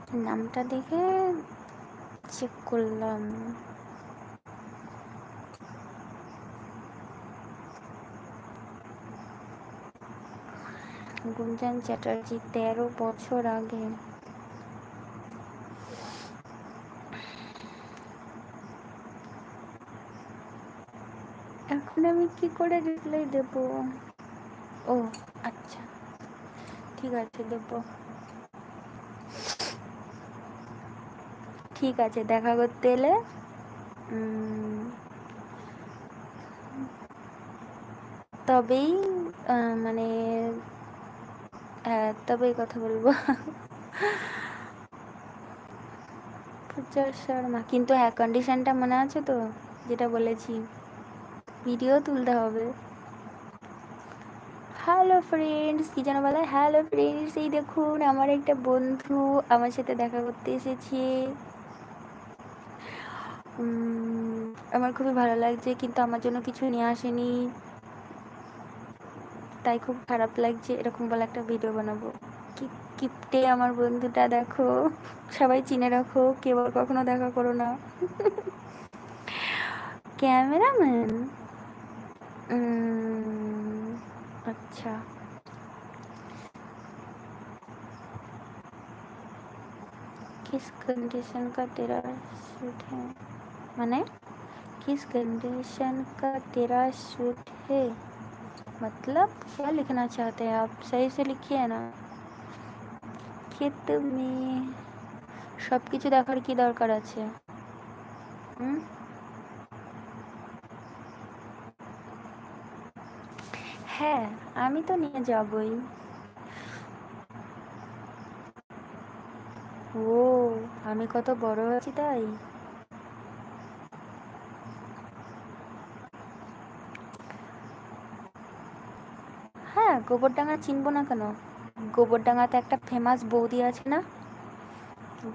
নামটা দেখে চেক করলাম। গুঞ্জন চ্যাটার্জি 13 বছর আগে। এখন আমি কি করে রিপ্লাই দেব? ও আচ্ছা, ঠিক আছে দেব। ঠিক আছে, দেখা করতে এলে তবেই মানে হ্যাঁ, তবেই কথা বলবো। পূজা শর্মা, কিন্তু হ্যাঁ কন্ডিশনটা মনে আছে তো, যেটা বলেছি, ভিডিও তুলতে হবে। হ্যালো ফ্রেন্ডস, কি যেন বলে, হ্যালো ফ্রেন্ডস, এই দেখুন আমার একটা বন্ধু আমার সাথে দেখা করতে এসেছে। আমার খুবই ভালো লাগছে, কিন্তু আমার জন্য কিছু নিয়ে আসেনি, তাই খুব খারাপ লাগছে। এরকম বলে একটা ভিডিও বানাবো। কি কিপটে আমার বন্ধুটা, দেখো সবাই চিনে রাখো, কেউ আর কখনো দেখা করো না। ক্যামেরাম্যান, अच्छा किस कंडीशन का तेरा सूट है, माने किस कंडीशन का तेरा सूट है, मतलब क्या लिखना चाहते हैं आप? सही से लिखिए ना। खेत में सब কিছু দেখার কি দরকার আছে? হ্যাঁ, আমি তো নিয়ে যাবই। ও, আমি কত বড় হয়েছি তাই? হ্যাঁ, গোবরডাঙ্গা চিনবো না কেন? গোবরডাঙ্গাতে একটা ফেমাস বৌদি আছে না?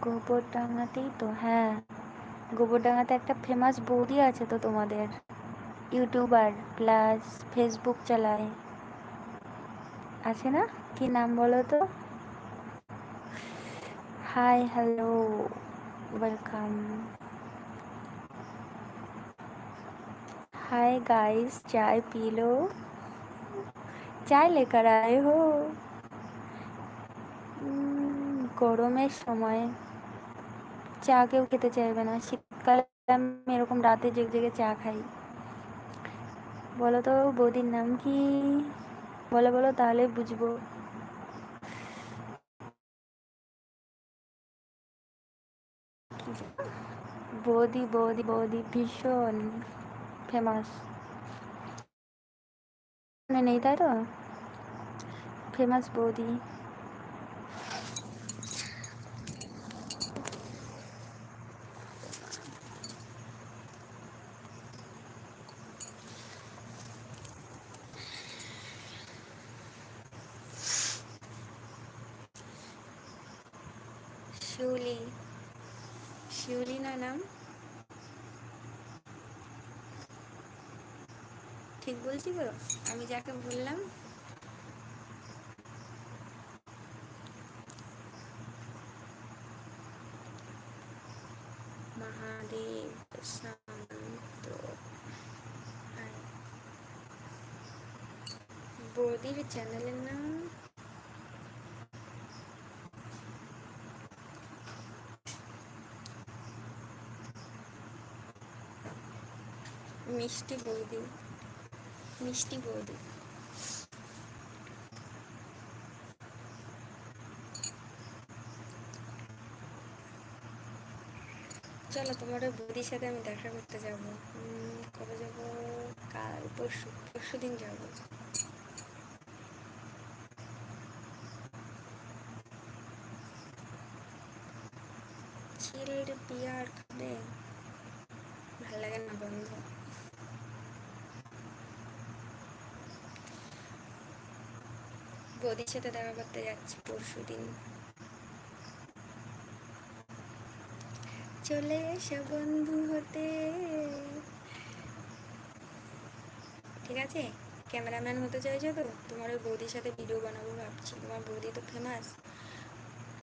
গোবরডাঙ্গাতেই তো, হ্যাঁ, গোবরডাঙ্গাতে একটা ফেমাস বৌদি আছে তো তোমাদের, ইউটিউবার প্লাস ফেসবুক চালায়, আছে না? কি নাম বলো তো? Hi hello welcome. Hi guys, चाय पी लो। चाय लेकर आए हो? গরমের সময় চা কেউ খেতে চাইবে না, শীতকালে আমি এরকম রাতে জেগে জেগে চা খাই। বলো তো বৌদির নাম কি? বলো বলো, তাহলে বুঝবো। বৌদি বৌদি বৌদি ভীষণ ফেমাস, মানে নেই তাই তো, ফেমাস বৌদি। শিউলি, শিউলি না নাম? ঠিক বলছি তো আমি যাকে বললাম? মহাদেব শান্ত। আর বৌদির চ্যানেলের নাম মিষ্টি বৌদি, মিষ্টি বৌদি। চলো তোমার ওই বৌদির সাথে আমি দেখা করতে যাবো। কবে যাবো? কাল পরশু, পরশু দিন যাবো। চিল্ড বিয়ার খাবে? ভাল লাগে না বন্ধ। বৌদির সাথে দেখা করতে যাচ্ছি পরশু দিন। চলে এসো বন্ধু হতে, ঠিক আছে? ক্যামেরাম্যান হতে চাইছো তো? তোমার ওই বৌদির সাথে ভিডিও বানাবো ভাবছি, তোমার বৌদি তো ফেমাস।